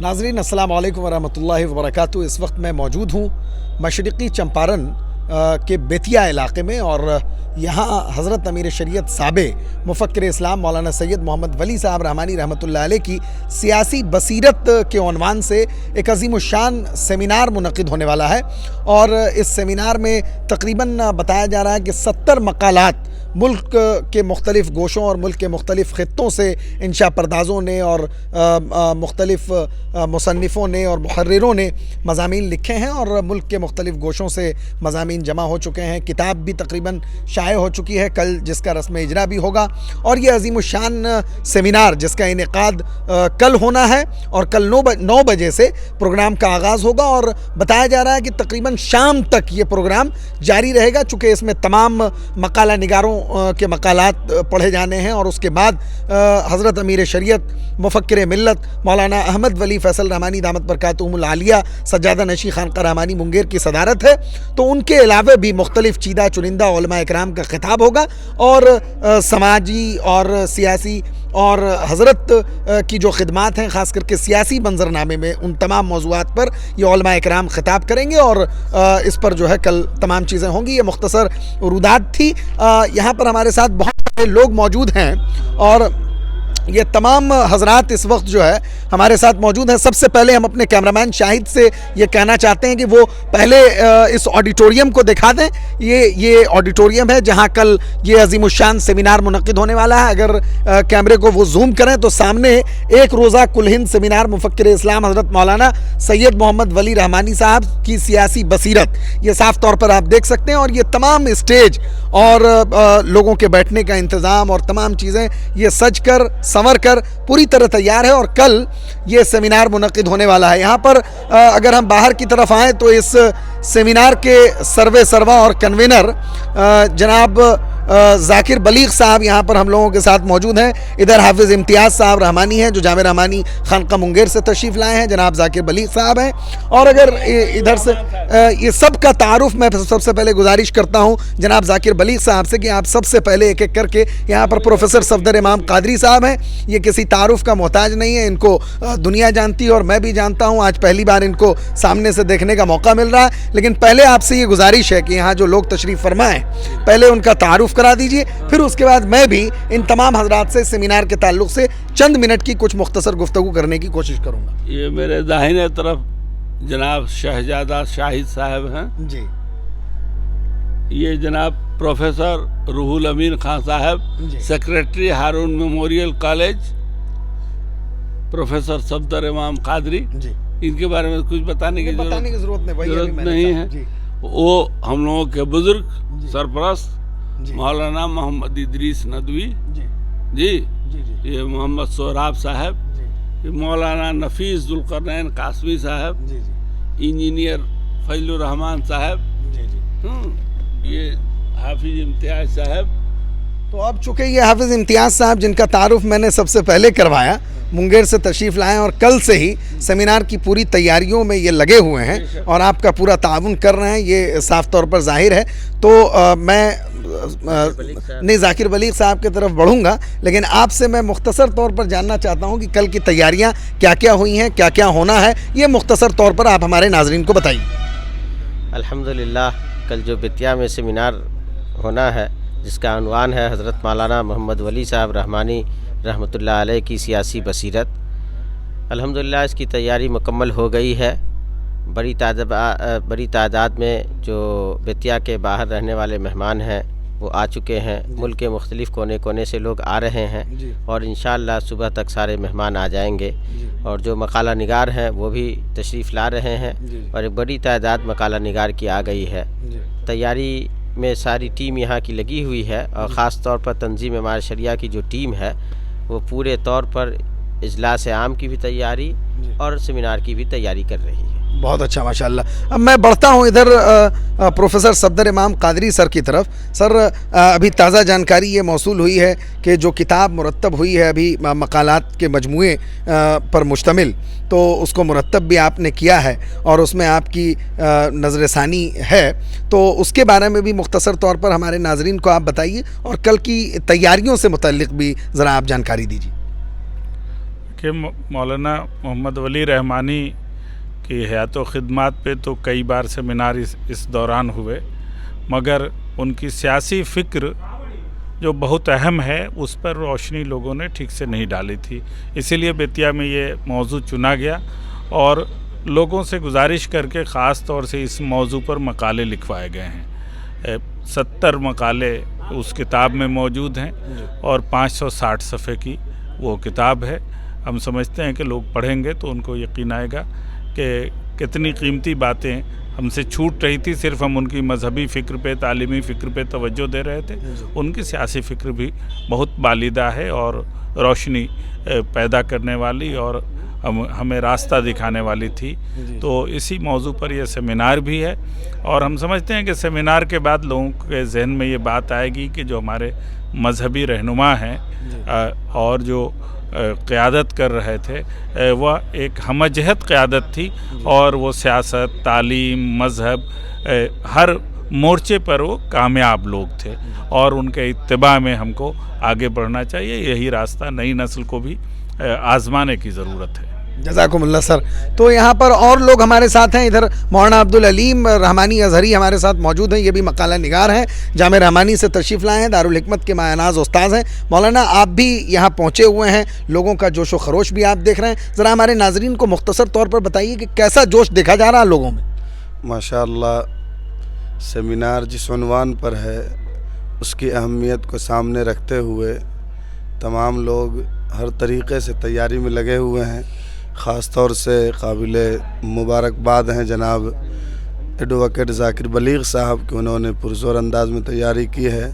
नाज़रीन अस्सलाम वालेकुम वरहमतुल्लाहि वबरकातुहू। इस वक्त मैं मौजूद हूँ मशरिक़ी चंपारण के बेतिया इलाक़े में और यहाँ हज़रत अमीर शरीयत साबे मुफ़क्किर इस्लाम मौलाना सैयद मोहम्मद वली साहब रहमानी रहमतुल्लाह अलैह की सियासी बसीरत के उन्वान से एक अज़ीमुश्शान सेमिनार मुनक़िद होने वाला है। और इस सेमिनार में तकरीबन बताया जा रहा है कि 70 मक़ालात मुल्क के मुख्तलिफ़ गोशों और मुल्क के मुख्तलिफ़ ख़ित्तों से इंशा परदाज़ों ने और मुख्तलिफ़ मुसन्निफ़ों ने और मुहर्रिरों ने मज़ामीन लिखे हैं और मुल्क के मुख्तलिफ़ गोशों से मज़ामीन जमा हो चुके हैं। किताब भी तकरीबन शाये हो चुकी है कल, जिसका रस्म इजरा भी होगा। और ये अज़ीमुश्शान सेमिनार जिसका इनेकाद कल होना है और कल 9 बजे से प्रोग्राम का आगाज़ होगा और बताया जा रहा है कि तकरीबन शाम तक ये प्रोग्राम जारी रहेगा, चूँकि इसमें तमाम मकाला निगारों के मकालात पढ़े जाने हैं। और उसके बाद हज़रत अमीर शरीयत मुफ़क्किर मिल्लत मौलाना अहमद वली फ़ैसल रहमानी दामत बरकातुहुमुल आलिया सज्जादा नशी खानक़ाह रहमानी मुंगेर की सदारत है, तो उनके अलावा भी मुख्तलिफ़ चीदा चुनिंदा उलमा इकराम का ख़िताब होगा और समाजी और सियासी और हज़रत की जो ख़िदमात हैं ख़ास करके सियासी मंजरनामे में उन तमाम मौज़ूआत पर ये उलमा इकराम ख़िताब करेंगे और इस पर जो है कल तमाम चीज़ें होंगी। ये मुख्तसर रुदात थी। यहाँ पर हमारे साथ बहुत सारे लोग मौजूद हैं और ये तमाम हज़रात इस वक्त जो है हमारे साथ मौजूद हैं। सबसे पहले हम अपने कैमरामैन शाहिद से ये कहना चाहते हैं कि वो पहले इस ऑडिटोरियम को दिखा दें। ये ऑडिटोरियम है जहां कल ये अज़ीमुश्शान सेमिनार मुनक़िद होने वाला है। अगर कैमरे को वो जूम करें तो सामने एक रोज़ा कुल हिंद सेमिनार मुफ़क्किर इस्लाम हज़रत मौलाना सैयद मोहम्मद वली रहमानी साहब की सियासी बसीरत, ये साफ़ तौर पर आप देख सकते हैं। और ये तमाम स्टेज और लोगों के बैठने का इंतज़ाम और तमाम चीज़ें ये सज कर संवर कर पूरी तरह तैयार है और कल ये सेमिनार मुनक़िद होने वाला है। यहाँ पर अगर हम बाहर की तरफ आएँ तो इस सेमिनार के सर्वे सर्वा और कन्वीनर जनाब ज़ाकिर बलीग साहब यहाँ पर हम लोगों के साथ मौजूद हैं। इधर हाफिज़ इम्तियाज़ साहब रहमानी हैं जो जामे रहमानी खानक़ाह मुंगेर से तशरीफ़ लाए हैं, जनाब ज़ाकिर बलीग साहब हैं। और अगर इधर से ये सब का तारुफ़ मैं सबसे पहले गुजारिश करता हूँ जनाब ज़ाकिर बलीग साहब से कि आप सबसे पहले एक एक करके, यहाँ पर प्रोफेसर सफदर इमाम कादरी साहब हैं, ये किसी तारुफ़ का मोहताज नहीं है, इनको दुनिया जानती है और मैं भी जानता हूँ। आज पहली बार इनको सामने से देखने का मौका मिल रहा है, लेकिन पहले आपसे ये गुजारिश है कि यहाँ जो लोग तशरीफ़ फरमा हैं पहले उनका तारुफ़ करा दीजिए, फिर उसके बाद मैं भी इन तमाम हजरात से सेमिनार के ताल्लुक़ से चंद मिनट की कुछ मुख्तसर गुफ्तगू करने की कोशिश करूँगा। ये मेरे दाहिने तरफ जनाब शहजादा शाहिद साहब हैं जी, ये जनाब प्रोफेसर रूहुल अमीन खान साहब सेक्रेटरी हारून मेमोरियल कॉलेज, प्रोफेसर सफदर इमाम कादरी जी, इनके बारे में कुछ बताने की जरूरत नहीं है। वो हम लोगों के बुजुर्ग सरपरस्त मौलाना मोहम्मद इदरीस नदवी जी, ये मोहम्मद सोहराब साहब, ये मौलाना नफीस जुल्करनैन कासमी साहब, इंजीनियर फजलुर रहमान साहब, ये हाफिज इम्तियाज़ साहब। तो अब चूँकि ये हाफिज़ इम्तियाज़ साहब जिनका तारुफ़ मैंने सबसे पहले करवाया मुंगेर से तशरीफ़ लाएँ और कल से ही सेमिनार की पूरी तैयारियों में ये लगे हुए हैं और आपका पूरा ताउन कर रहे हैं, ये साफ़ तौर पर ज़ाहिर है। तो मैं नहीं ज़ाकिर बलीग साहब की तरफ बढ़ूँगा, लेकिन आपसे मैं मुख्तसर तौर पर जानना चाहता हूँ कि कल की तैयारियाँ क्या क्या हुई हैं, क्या क्या होना है, ये मुख्तसर तौर पर आप हमारे नाज़रीन को बताइए। अल्हम्दुलिल्लाह, कल जो बेतिया में सेमिनार होना है जिसका उन्वान है हज़रत मौलाना मोहम्मद वली साहब रहमानी रहमतुल्लाह अलैह की सियासी बसीरत, अल्हम्दुलिल्लाह इसकी तैयारी मुकम्मल हो गई है। बड़ी तादाद में जो बेतिया के बाहर रहने वाले मेहमान हैं वो आ चुके हैं। मुल्क के मुख्तलिफ़ कोने कोने से लोग आ रहे हैं और इंशाअल्लाह सुबह तक सारे मेहमान आ जाएंगे। और जो मकाला निगार हैं वो भी तशरीफ़ ला रहे हैं और एक बड़ी तादाद मकाला निगार की आ गई है। तैयारी में सारी टीम यहाँ की लगी हुई है और ख़ास तौर पर तंजीम इमारत शरिया की जो टीम है वो पूरे तौर पर इजलास आम की भी तैयारी और सेमिनार की भी तैयारी कर रही है। बहुत अच्छा माशाल्लाह। अब मैं बढ़ता हूँ इधर प्रोफेसर सफदर इमाम कादरी सर की तरफ। सर, अभी ताज़ा जानकारी ये मौसूल हुई है कि जो किताब मुरतब हुई है अभी मकालात के मजमूए पर मुश्तमिल, तो उसको मुरतब भी आपने किया है और उसमें आपकी नज़र सानी है, तो उसके बारे में भी मुख्तसर तौर पर हमारे नाजरीन को आप बताइए और कल की तैयारियों से मुतल्लिक़ भी ज़रा आप जानकारी दीजिए। देखिए, मौलाना मोहम्मद वली रहमानी की हयात व खिदमात पे तो कई बार सेमिनार इस दौरान हुए, मगर उनकी सियासी फ़िक्र जो बहुत अहम है उस पर रोशनी लोगों ने ठीक से नहीं डाली थी। इसीलिए बेतिया में ये मौजू चुना गया और लोगों से गुजारिश करके ख़ास तौर से इस मौजू पर मकाले लिखवाए गए हैं। 70 मकाले उस किताब में मौजूद हैं और 560 सफ़े की वो किताब है। हम समझते हैं कि लोग पढ़ेंगे तो उनको यकीन आएगा कि कितनी कीमती बातें हमसे छूट रही थी। सिर्फ हम उनकी मजहबी फ़िक्र पे, तालीमी फ़िक्र पे तवज्जो दे रहे थे, उनकी सियासी फ़िक्र भी बहुत बालिदा है और रोशनी पैदा करने वाली और हमें रास्ता दिखाने वाली थी। तो इसी मौजू पर यह सेमिनार भी है और हम समझते हैं कि सेमिनार के बाद लोगों के जहन में ये बात आएगी कि जो हमारे मजहबी रहनुमा हैं और जो क़यादत कर रहे थे वह एक हमजहत क़यादत थी और वो सियासत, तालीम, मज़हब हर मोर्चे पर वो कामयाब लोग थे और उनके इत्तिबा में हमको आगे बढ़ना चाहिए। यही रास्ता नई नस्ल को भी आज़माने की ज़रूरत है। जज़ाकुमुल्लाह सर। तो यहाँ पर और लोग हमारे साथ हैं। इधर मौलाना अब्दुल अलीम रहमानी अज़हरी हमारे साथ मौजूद हैं। ये भी मकाला निगार हैं, जामे रहमानी से तशरीफ़ लाए हैं, दारुल हिकमत के मायनाज़ उस्ताद हैं। मौलाना, आप भी यहाँ पहुँचे हुए हैं, लोगों का जोश व खरोश भी आप देख रहे हैं। ज़रा हमारे नाज़रीन को मुख्तसर तौर पर बताइए कि कैसा जोश देखा जा रहा है लोगों में। माशाअल्लाह, सेमिनार जिस उन्वान पर है उसकी अहमियत को सामने रखते हुए तमाम लोग हर तरीक़े से तैयारी में लगे हुए हैं। ख़ास तौर से काबिल मुबारकबाद हैं जनाब एडवोकेट ज़ाकिर बलीग साहब कि उन्होंने पुरज़ोर अंदाज में तैयारी की है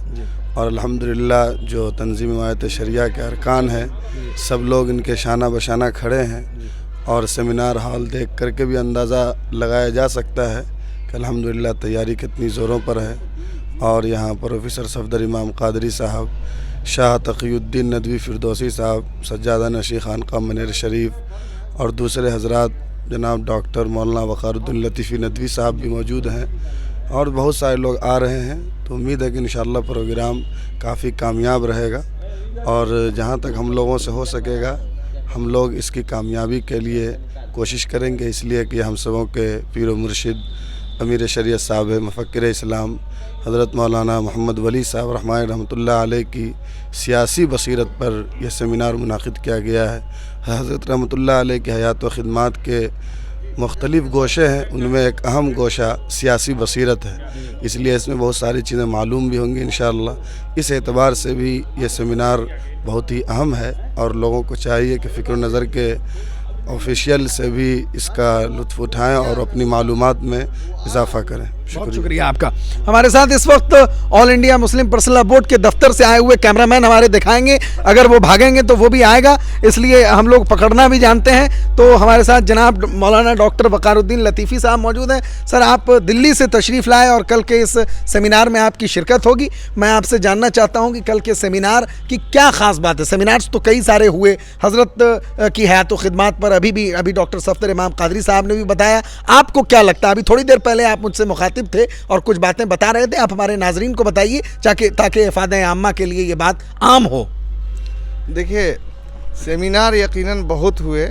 और अल्हम्दुलिल्लाह जो तंज़ीम हिमायत शरिया के अरकान हैं सब लोग इनके शाना बशाना खड़े हैं और सेमिनार हॉल देख करके भी अंदाज़ा लगाया जा सकता है कि अल्हम्दुलिल्लाह तैयारी कितनी ज़ोरों पर है। और यहाँ प्रोफेसर सफदर इमाम कादरी साहब, शाह तक़ीउद्दीन नदवी फ़िरदौसी साहब, सज्जादा नशी खानक़ाह मनेर शरीफ और दूसरे हज़रात जनाब डॉक्टर मौलाना वक़ारुद्दीन लतीफ़ी नदवी साहब भी मौजूद हैं और बहुत सारे लोग आ रहे हैं। तो उम्मीद है कि इंशाअल्लाह प्रोग्राम काफ़ी कामयाब रहेगा और जहाँ तक हम लोगों से हो सकेगा हम लोग इसकी कामयाबी के लिए कोशिश करेंगे, इसलिए कि हम सबों के पीर व मुर्शिद अमीर शरीयत साहब मुफ़क्किर इस्लाम हज़रत मौलाना मोहम्मद वली साहब रहमतुल्लाह अलैह की सियासी बसीरत पर यह सेमिनार मुनाक़िद किया गया है। हज़रत रहमतुल्लाह अलैह की हयात व खिदमात के मुख्तलिफ़ गोशे हैं, उनमें एक अहम गोशा सियासी बसीरत है, इसलिए इसमें बहुत सारी चीज़ें मालूम भी होंगी इंशाअल्लाह। इस एतबार से भी ये सेमिनार बहुत ही अहम है और लोगों को चाहिए कि फ़िक्र नज़र के ऑफिशियल से भी इसका लुत्फ़ उठाएं और अपनी मालूमात में इजाफ़ा करें। बहुत शुक्रिया आपका। हमारे साथ इस वक्त all India Muslim personal law board के दफ्तर से आए हुए कैमरामैन हमारे दिखाएंगे, अगर वो भागेंगे तो वो भी आएगा, इसलिए हम लोग पकड़ना भी जानते हैं। तो हमारे साथ जनाब मौलाना डॉक्टर वक़ारुद्दीन लतीफ़ी साहब मौजूद हैं। सर, आप दिल्ली से तशरीफ़ लाए और कल के इस सेमिनार में आपकी शिरकत होगी। मैं आपसे जानना चाहता हूँ कि कल के सेमिनार की क्या ख़ास बात है। सेमिनार्स तो कई सारे हुए, हज़रत की हयात व खिदमात पर अभी डॉक्टर सफदर इमाम कादरी साहब ने भी बताया। आपको क्या लगता है? अभी थोड़ी देर पहले आप मुझसे मुखातिब थे और कुछ बातें बता रहे थे, आप हमारे नाजरीन को बताइए ताकि इफ़ादे आम्मा के लिए ये बात आम हो। देखिए, सेमिनार यकीनन बहुत हुए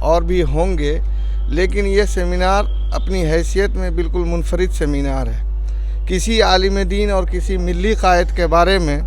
और भी होंगे, लेकिन ये सेमिनार अपनी हैसियत में बिल्कुल मुनफरिद सेमिनार है। किसी आलिम दीन और किसी मिली कायद के बारे में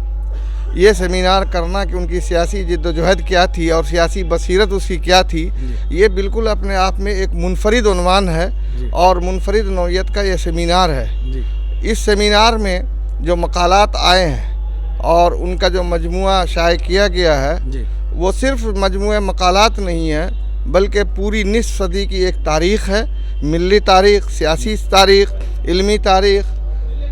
ये सेमिनार करना कि उनकी सियासी जिद्दोजहद क्या थी और सियासी बसीरत उसकी क्या थी, ये बिल्कुल अपने आप में एक मुनफरिद उन्वान है और मुनफरिद नौइयत का ये सेमिनार है। इस सेमिनार में जो मकालात आए हैं और उनका जो मजमुआ शाये किया गया है वो सिर्फ मजमुआ मकालात नहीं है, बल्कि पूरी निस्फ सदी की एक तारीख़ है। मिली तारीख़, सियासी तारीख़, इल्मी तारीख़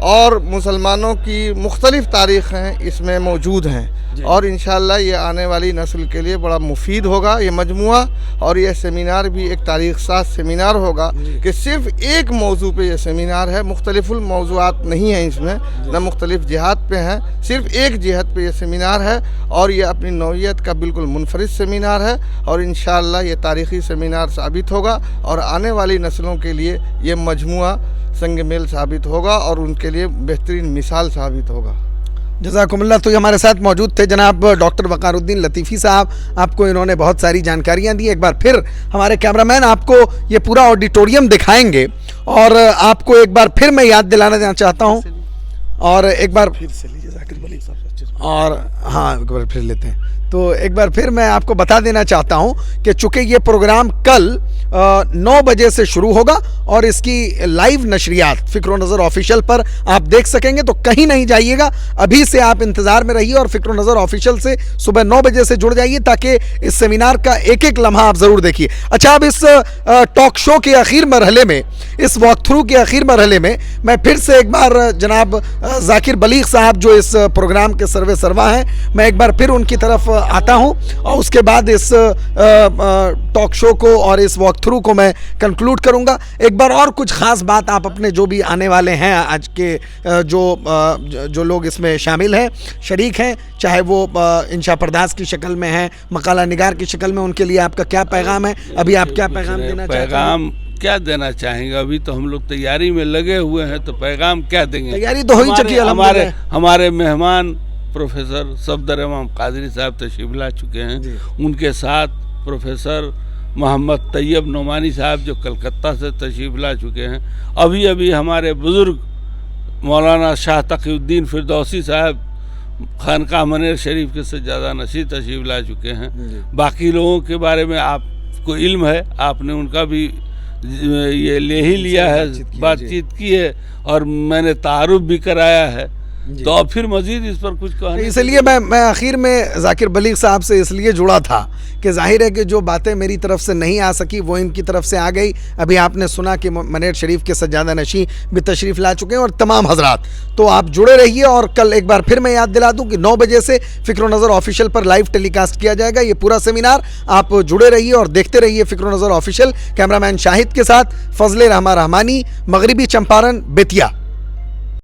और मुसलमानों की मुख्तलिफ़ तारीख़ें इसमें मौजूद हैं और इंशाअल्लाह ये आने वाली नस्ल के लिए बड़ा मुफीद होगा ये मजमुआ। और ये सेमिनार भी एक तारीख़ साज सेमिनार होगा कि सिर्फ़ एक मौजू पे ये सेमिनार है, मुख्तलिफ़ुल मौज़ूआत नहीं है इसमें, न मुख्तलिफ़ जिहात पे हैं, सिर्फ़ एक जिहत पे ये सेमिनार है और ये अपनी नौइयत का बिल्कुल मुनफरिद सेमिनार है और इंशाअल्लाह ये तारीख़ी सेमिनार साबित होगा और आने वाली नस्लों के लिए ये मजमुआ संग मेल साबित होगा और उनके लिए बेहतरीन मिसाल साबित होगा। जज़ाकुमुल्लाह। तो ये हमारे साथ मौजूद थे जनाब डॉक्टर वक़ारुद्दीन लतीफ़ी साहब। आपको इन्होंने बहुत सारी जानकारियां दी। एक बार फिर हमारे कैमरामैन आपको ये पूरा ऑडिटोरियम दिखाएंगे और आपको एक बार फिर मैं याद दिलाना चाहता हूँ और एक बार फिर से लीजिए ज़ाकिर मलिक साहब और हाँ एक बार फिर लेते हैं। तो एक बार फिर मैं आपको बता देना चाहता हूं कि चूंकि ये प्रोग्राम कल 9 बजे से शुरू होगा और इसकी लाइव नशरियात फ़िक्र नज़र ऑफिशियल पर आप देख सकेंगे, तो कहीं नहीं जाइएगा, अभी से आप इंतज़ार में रहिए और फ़िक्र नज़र ऑफिशियल से सुबह 9 बजे से जुड़ जाइए ताकि इस सेमिनार का एक एक लम्हा आप ज़रूर देखिए। अच्छा, अब इस टॉक शो के आखिर मरहले में, इस वॉक थ्रू के आखिर मरहले में मैं फिर से एक बार जनाब ज़ाकिर बलीग साहब जो इस प्रोग्राम के सर्वे सर्वा हैं, मैं एक बार फिर उनकी तरफ आता हूं और उसके बाद इस टॉक शो को और इस वॉक थ्रू को मैं कंक्लूड करूंगा। एक बार और कुछ ख़ास बात आप अपने जो भी आने वाले हैं आज के जो लोग इसमें शामिल हैं, शरीक हैं, चाहे वो इंशा पर्दास की शक्ल में हैं, मकाला निगार की शक्ल में, उनके लिए आपका क्या पैगाम है? अभी आप क्या पैगाम देना चाहते हैं? पैगाम क्या देना चाहेंगे? अभी तो हम लोग तैयारी में लगे हुए हैं, तो पैगाम क्या देंगे? तैयारी तो हो ही चुकी है। हमारे मेहमान प्रोफेसर सफदर इमाम कादरी साहब तशरीफ ला चुके हैं, उनके साथ प्रोफेसर मोहम्मद तैयब नोमानी साहब जो कलकत्ता से तशरीफ ला चुके हैं। अभी अभी हमारे बुज़ुर्ग मौलाना शाह तक़ीउद्दीन फिरदौसी साहब खानकाह मनेर शरीफ के सज्जादा नशीं तशरीफ ला चुके हैं। बाकी लोगों के बारे में आपको इल्म है, आपने उनका भी ये ले ही लिया है, बातचीत की है और मैंने तारुफ भी कराया है, तो अब फिर मजीद इस पर कुछ कहना। इसलिए मैं आखिर में ज़ाकिर बलीग साहब से इसलिए जुड़ा था कि जाहिर है कि जो बातें मेरी तरफ से नहीं आ सकी वो इनकी तरफ से आ गई। अभी आपने सुना कि मनेर शरीफ के सज्जादा नशीं भी तशरीफ़ ला चुके हैं और तमाम हजरात। तो आप जुड़े रहिए और कल एक बार फिर मैं याद दिला दूं कि 9 बजे से फ़िक्र नज़र ऑफिशियल पर लाइव टेलीकास्ट किया जाएगा ये पूरा सेमिनार। आप जुड़े रहिए और देखते रहिए फ़िक्र नज़र ऑफिशियल। कैमरामैन शाहिद के साथ फजले रहमा रहमानी, मगरिबी चंपारण, बेतिया।